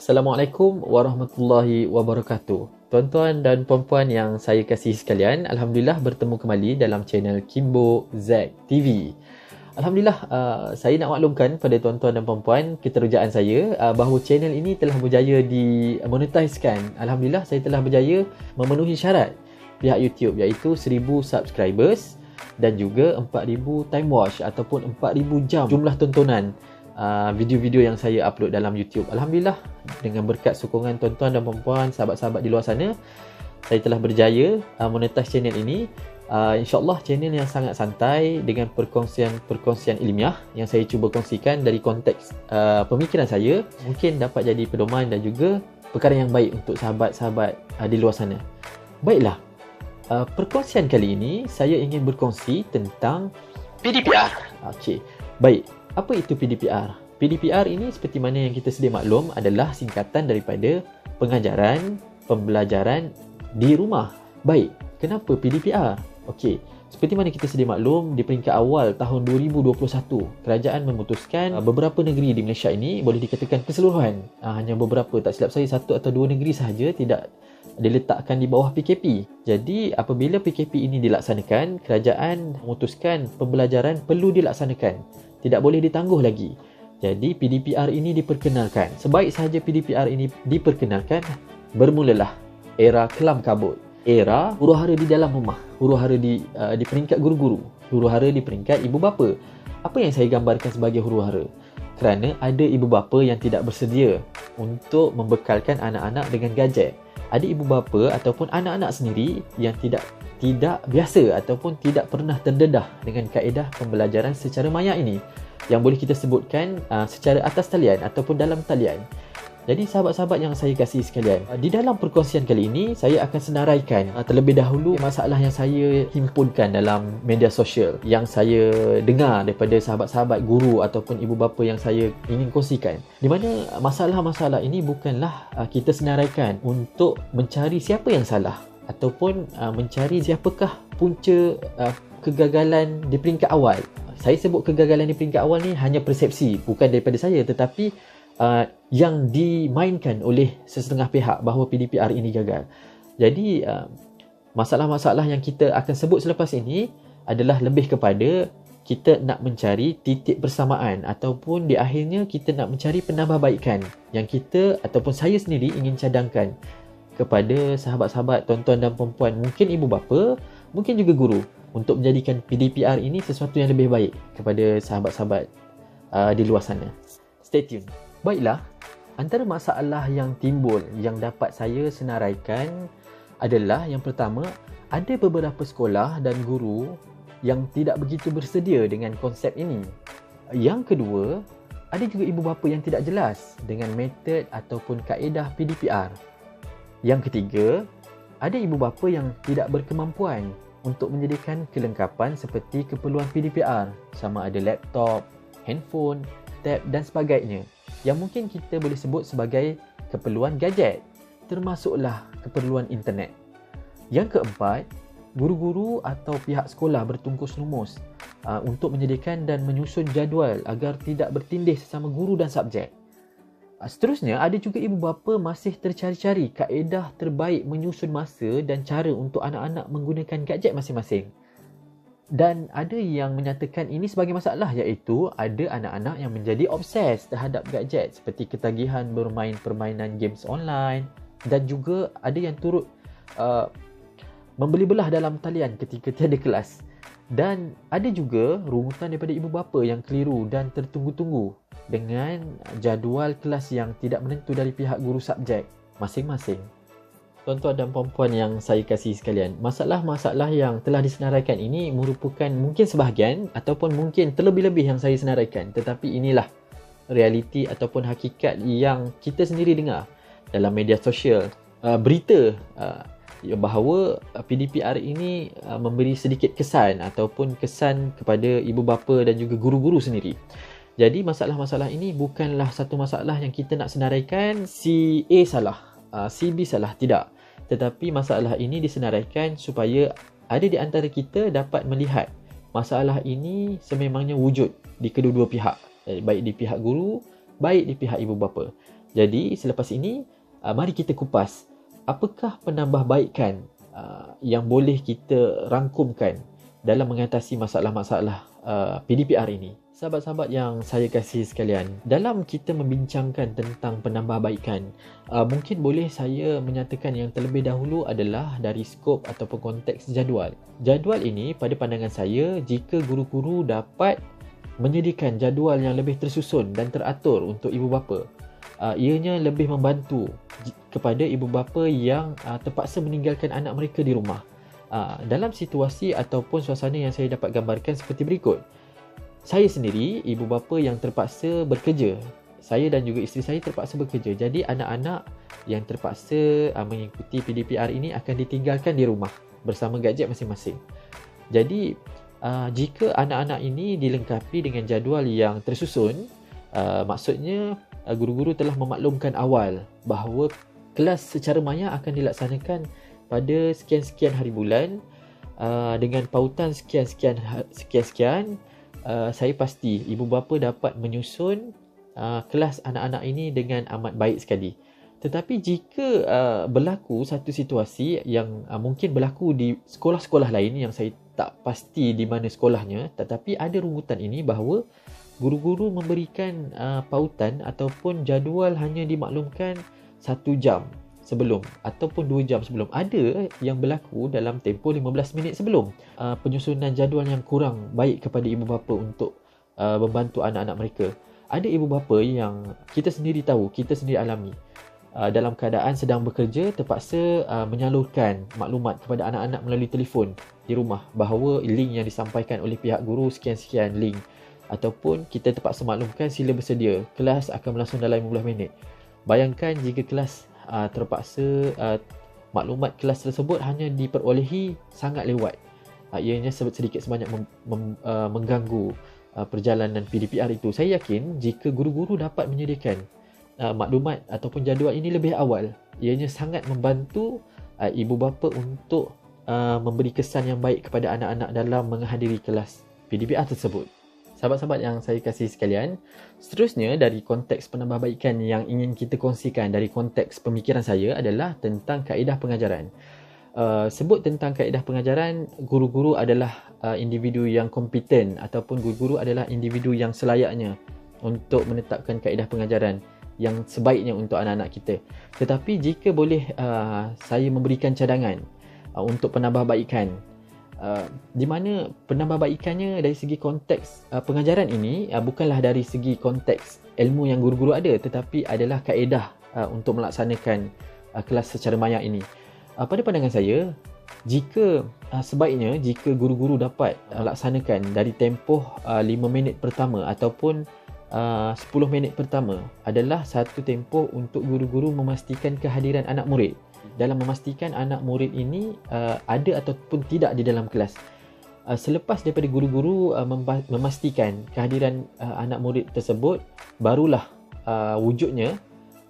Assalamualaikum warahmatullahi wabarakatuh. Tuan-tuan dan puan-puan yang saya kasihi sekalian, Alhamdulillah bertemu kembali dalam channel Kimbo Zack TV. Alhamdulillah, saya nak maklumkan pada tuan-tuan dan puan-puan keterujaan saya bahawa channel ini telah berjaya dimonetizekan. Alhamdulillah, saya telah berjaya memenuhi syarat pihak YouTube iaitu 1000 subscribers dan juga 4000 time watch ataupun 4000 jam jumlah tontonan video-video yang saya upload dalam YouTube. Alhamdulillah, dengan berkat sokongan tuan-tuan dan puan-puan, sahabat-sahabat di luar sana, saya telah berjaya monetize channel ini. InsyaAllah channel yang sangat santai dengan perkongsian ilmiah yang saya cuba kongsikan dari konteks pemikiran saya, mungkin dapat jadi pedoman dan juga perkara yang baik untuk sahabat-sahabat di luar sana. Baiklah, perkongsian kali ini saya ingin berkongsi tentang PDPR. Okey, baik. Apa itu PDPR? PDPR ini seperti mana yang kita sedia maklum adalah singkatan daripada pengajaran, pembelajaran di rumah. Baik, kenapa PDPR? Okey, seperti mana kita sedia maklum, di peringkat awal tahun 2021, kerajaan memutuskan beberapa negeri di Malaysia ini, boleh dikatakan keseluruhan, hanya beberapa, tak silap saya 1 atau 2 negeri sahaja tidak diletakkan di bawah PKP. Jadi apabila PKP ini dilaksanakan, kerajaan memutuskan pembelajaran perlu dilaksanakan, tidak boleh ditangguh lagi. Jadi PDPR ini diperkenalkan. Sebaik sahaja PDPR ini diperkenalkan, bermulalah era kelam kabut, era huru-hara di dalam rumah, huru-hara di peringkat guru-guru, huru-hara di peringkat ibu bapa. Apa yang saya gambarkan sebagai huru-hara? Kerana ada ibu bapa yang tidak bersedia untuk membekalkan anak-anak dengan gadget. Ada ibu bapa ataupun anak-anak sendiri yang tidak biasa ataupun tidak pernah terdedah dengan kaedah pembelajaran secara maya ini, yang boleh kita sebutkan secara atas talian ataupun dalam talian. Jadi sahabat-sahabat yang saya kasihi sekalian, di dalam perkongsian kali ini saya akan senaraikan terlebih dahulu masalah yang saya himpunkan dalam media sosial, yang saya dengar daripada sahabat-sahabat guru ataupun ibu bapa yang saya ingin kongsikan. Di mana masalah-masalah ini bukanlah kita senaraikan untuk mencari siapa yang salah ataupun mencari siapakah punca kegagalan di peringkat awal. Saya sebut kegagalan di peringkat awal ni hanya persepsi, bukan daripada saya, tetapi yang dimainkan oleh sesetengah pihak bahawa PDPR ini gagal. Jadi masalah-masalah yang kita akan sebut selepas ini adalah lebih kepada kita nak mencari titik persamaan ataupun di akhirnya kita nak mencari penambahbaikan yang kita ataupun saya sendiri ingin cadangkan kepada sahabat-sahabat, tuan-tuan dan puan-puan, mungkin ibu bapa, mungkin juga guru, untuk menjadikan PDPR ini sesuatu yang lebih baik kepada sahabat-sahabat di luar sana. Stay tune. Baiklah, antara masalah yang timbul yang dapat saya senaraikan adalah yang pertama, ada beberapa sekolah dan guru yang tidak begitu bersedia dengan konsep ini. Yang kedua, ada juga ibu bapa yang tidak jelas dengan metod ataupun kaedah PDPR. Yang ketiga, ada ibu bapa yang tidak berkemampuan untuk menyediakan kelengkapan seperti keperluan PDPR, sama ada laptop, handphone, tab dan sebagainya, yang mungkin kita boleh sebut sebagai keperluan gadget, termasuklah keperluan internet. Yang keempat, guru-guru atau pihak sekolah bertungkus lumus untuk menyediakan dan menyusun jadual agar tidak bertindih sesama guru dan subjek. Seterusnya, ada juga ibu bapa masih tercari-cari kaedah terbaik menyusun masa dan cara untuk anak-anak menggunakan gadget masing-masing. Dan ada yang menyatakan ini sebagai masalah, iaitu ada anak-anak yang menjadi obses terhadap gadget seperti ketagihan bermain permainan games online, dan juga ada yang turut membeli belah dalam talian ketika tiada kelas. Dan ada juga rungutan daripada ibu bapa yang keliru dan tertunggu-tunggu dengan jadual kelas yang tidak menentu dari pihak guru subjek masing-masing. Tuan-tuan dan puan-puan yang saya kasihi sekalian, masalah-masalah yang telah disenaraikan ini merupakan mungkin sebahagian ataupun mungkin terlebih-lebih yang saya senaraikan, tetapi inilah realiti ataupun hakikat yang kita sendiri dengar dalam media sosial. Berita bahawa PDPR ini memberi sedikit kesan ataupun kesan kepada ibu bapa dan juga guru-guru sendiri. Jadi masalah-masalah ini bukanlah satu masalah yang kita nak senaraikan si A salah, si B salah, tidak. Tetapi masalah ini disenaraikan supaya ada di antara kita dapat melihat masalah ini sememangnya wujud di kedua-dua pihak, baik di pihak guru, baik di pihak ibu bapa. Jadi selepas ini, mari kita kupas apakah penambahbaikan yang boleh kita rangkumkan dalam mengatasi masalah-masalah PDPR ini. Sahabat-sahabat yang saya kasih sekalian, dalam kita membincangkan tentang penambahbaikan, mungkin boleh saya menyatakan yang terlebih dahulu adalah dari skop ataupun konteks jadual. Jadual ini pada pandangan saya, jika guru-guru dapat menyediakan jadual yang lebih tersusun dan teratur untuk ibu bapa, ianya lebih membantu kepada ibu bapa yang terpaksa meninggalkan anak mereka di rumah. Dalam situasi ataupun suasana yang saya dapat gambarkan seperti berikut. Saya sendiri, ibu bapa yang terpaksa bekerja. Saya dan juga isteri saya terpaksa bekerja. Jadi anak-anak yang terpaksa mengikuti PDPR ini akan ditinggalkan di rumah bersama gadget masing-masing. Jadi jika anak-anak ini dilengkapi dengan jadual yang tersusun, maksudnya guru-guru telah memaklumkan awal bahawa kelas secara maya akan dilaksanakan pada sekian-sekian hari bulan dengan pautan sekian-sekian, saya pasti ibu bapa dapat menyusun kelas anak-anak ini dengan amat baik sekali. Tetapi jika berlaku satu situasi yang mungkin berlaku di sekolah-sekolah lain yang saya tak pasti di mana sekolahnya, tetapi ada rungutan ini bahawa guru-guru memberikan pautan ataupun jadual hanya dimaklumkan 1 jam sebelum ataupun 2 jam sebelum. Ada yang berlaku dalam tempoh 15 minit sebelum. Penyusunan jadual yang kurang baik kepada ibu bapa untuk membantu anak-anak mereka. Ada ibu bapa yang kita sendiri tahu, kita sendiri alami, dalam keadaan sedang bekerja terpaksa menyalurkan maklumat kepada anak-anak melalui telefon di rumah bahawa link yang disampaikan oleh pihak guru sekian-sekian link, ataupun kita terpaksa maklumkan sila bersedia, kelas akan berlangsung dalam 15 minit. Bayangkan jika kelas terpaksa maklumat kelas tersebut hanya diperolehi sangat lewat, ianya sedikit sebanyak mengganggu perjalanan PDPR itu. Saya yakin jika guru-guru dapat menyediakan maklumat ataupun jadual ini lebih awal, ianya sangat membantu ibu bapa untuk memberi kesan yang baik kepada anak-anak dalam menghadiri kelas PDPR tersebut. Sahabat-sahabat yang saya kasih sekalian, seterusnya dari konteks penambahbaikan yang ingin kita kongsikan dari konteks pemikiran saya adalah tentang kaedah pengajaran. Sebut tentang kaedah pengajaran, guru-guru adalah individu yang kompeten ataupun guru-guru adalah individu yang selayaknya untuk menetapkan kaedah pengajaran yang sebaiknya untuk anak-anak kita. Tetapi jika boleh saya memberikan cadangan untuk penambahbaikan, di mana penambahbaikannya dari segi konteks pengajaran ini bukanlah dari segi konteks ilmu yang guru-guru ada, tetapi adalah kaedah untuk melaksanakan kelas secara maya ini. Pada pandangan saya, sebaiknya jika guru-guru dapat laksanakan dari tempoh 5 minit pertama ataupun 10 minit pertama adalah satu tempoh untuk guru-guru memastikan kehadiran anak murid. Dalam memastikan anak murid ini ada ataupun tidak di dalam kelas. Selepas daripada guru-guru memastikan kehadiran anak murid tersebut, barulah wujudnya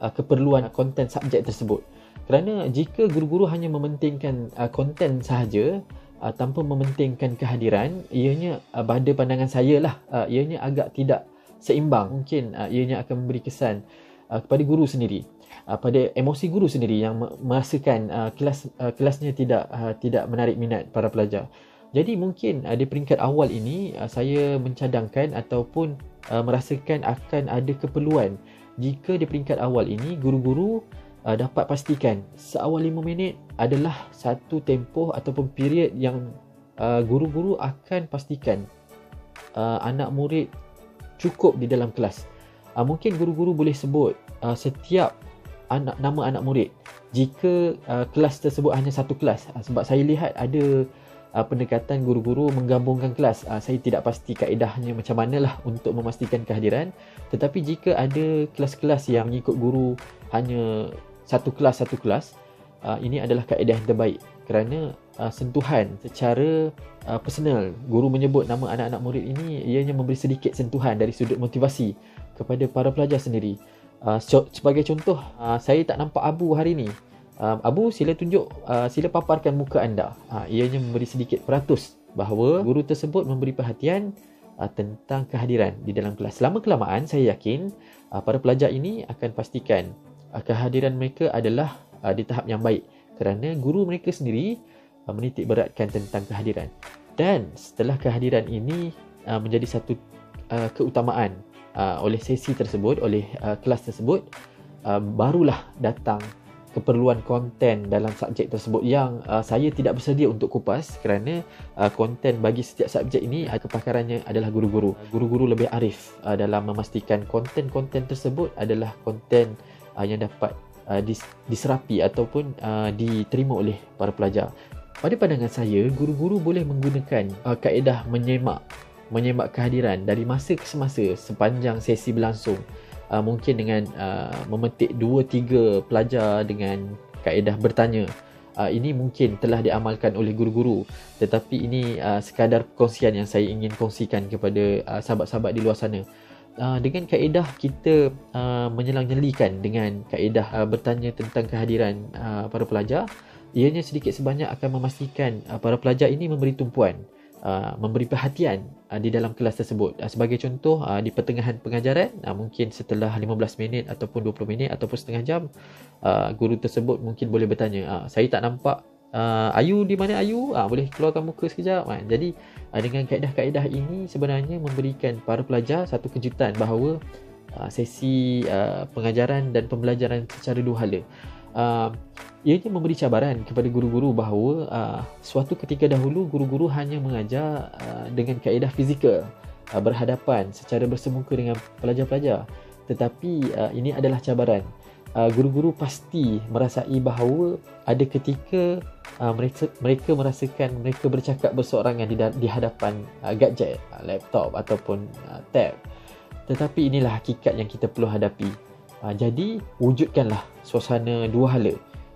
keperluan konten subjek tersebut. Kerana jika guru-guru hanya mementingkan konten sahaja tanpa mementingkan kehadiran, ianya pada pandangan saya lah, ianya agak tidak seimbang. Mungkin ianya akan memberi kesan kepada guru sendiri, pada emosi guru sendiri yang merasakan kelasnya tidak menarik minat para pelajar. Jadi mungkin di peringkat awal ini saya mencadangkan ataupun merasakan akan ada keperluan jika di peringkat awal ini guru-guru dapat pastikan seawal 5 minit adalah satu tempoh ataupun period yang guru-guru akan pastikan anak murid cukup di dalam kelas. Mungkin guru-guru boleh sebut setiap nama anak murid jika kelas tersebut hanya satu kelas. Sebab saya lihat ada pendekatan guru-guru menggabungkan kelas. Saya tidak pasti kaedahnya macam manalah untuk memastikan kehadiran. Tetapi jika ada kelas-kelas yang mengikut guru hanya satu kelas, ini adalah kaedah yang terbaik. Kerana sentuhan secara personal, guru menyebut nama anak-anak murid ini, ianya memberi sedikit sentuhan dari sudut motivasi kepada para pelajar sendiri. Sebagai contoh, saya tak nampak Abu hari ini. Abu, sila tunjuk, sila paparkan muka anda. Ianya memberi sedikit peratus bahawa guru tersebut memberi perhatian tentang kehadiran di dalam kelas. Selama kelamaan, saya yakin para pelajar ini akan pastikan kehadiran mereka adalah di tahap yang baik, kerana guru mereka sendiri menitik beratkan tentang kehadiran. Dan setelah kehadiran ini menjadi satu keutamaan oleh sesi tersebut, oleh kelas tersebut, barulah datang keperluan konten dalam subjek tersebut yang saya tidak bersedia untuk kupas, kerana konten bagi setiap subjek ini kepakarannya adalah guru-guru. Guru-guru lebih arif dalam memastikan konten-konten tersebut adalah konten yang dapat diserapi ataupun diterima oleh para pelajar. Pada pandangan saya, guru-guru boleh menggunakan kaedah menyemak kehadiran dari masa ke semasa sepanjang sesi berlangsung. Mungkin dengan memetik 2-3 pelajar dengan kaedah bertanya. Ini mungkin telah diamalkan oleh guru-guru, tetapi ini sekadar perkongsian yang saya ingin kongsikan kepada sahabat-sahabat di luar sana. Dengan kaedah kita menyelang-nyelikan dengan kaedah bertanya tentang kehadiran para pelajar, ianya sedikit sebanyak akan memastikan para pelajar ini memberi tumpuan, memberi perhatian di dalam kelas tersebut. Sebagai contoh, di pertengahan pengajaran, mungkin setelah 15 minit ataupun 20 minit ataupun setengah jam, guru tersebut mungkin boleh bertanya, saya tak nampak Ayu, di mana Ayu? Boleh keluarkan muka sekejap. Jadi dengan kaedah-kaedah ini sebenarnya memberikan para pelajar satu kejutan bahawa sesi pengajaran dan pembelajaran secara dua hala. Ianya memberi cabaran kepada guru-guru bahawa suatu ketika dahulu guru-guru hanya mengajar dengan kaedah fizikal, berhadapan secara bersemuka dengan pelajar-pelajar. Tetapi ini adalah cabaran. Guru-guru pasti merasai bahawa ada ketika mereka merasakan mereka bercakap berseorangan di hadapan gadget, laptop ataupun tab. Tetapi inilah hakikat yang kita perlu hadapi. Jadi wujudkanlah suasana dua hala.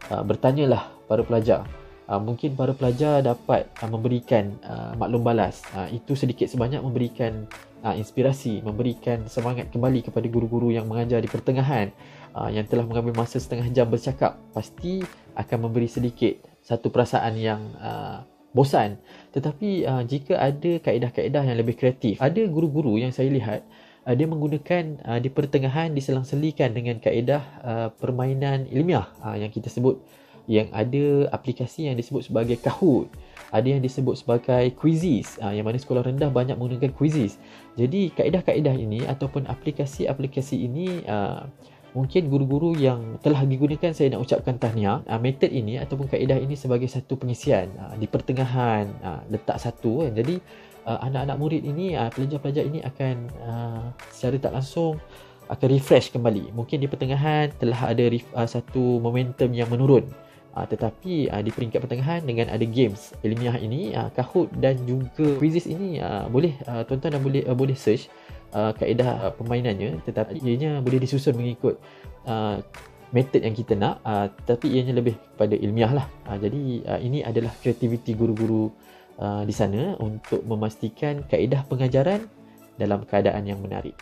Bertanyalah para pelajar. Mungkin para pelajar dapat memberikan maklum balas. Itu sedikit sebanyak memberikan inspirasi, memberikan semangat kembali kepada guru-guru yang mengajar di pertengahan, yang telah mengambil masa setengah jam bercakap. Pasti akan memberi sedikit satu perasaan yang bosan. Tetapi jika ada kaedah-kaedah yang lebih kreatif, ada guru-guru yang saya lihat dia menggunakan di pertengahan diselang-selikan dengan kaedah permainan ilmiah yang kita sebut, yang ada aplikasi yang disebut sebagai Kahoot, ada yang disebut sebagai Quizizz, yang mana sekolah rendah banyak menggunakan Quizizz. Jadi kaedah-kaedah ini ataupun aplikasi-aplikasi ini mungkin guru-guru yang telah digunakan, saya nak ucapkan tahniah. Metod ini ataupun kaedah ini sebagai satu pengisian di pertengahan, letak satu kan. Jadi anak-anak murid ini, pelajar-pelajar ini akan secara tak langsung akan refresh kembali. Mungkin di pertengahan telah ada satu momentum yang menurun, tetapi di peringkat pertengahan dengan ada games ilmiah ini, Kahoot dan juga Quizizz ini, boleh tuan-tuan dan boleh search kaedah permainannya, tetapi ianya boleh disusun mengikut metod yang kita nak, tapi ianya lebih kepada ilmiah lah. Jadi ini adalah kreativiti guru-guru di sana untuk memastikan kaedah pengajaran dalam keadaan yang menarik.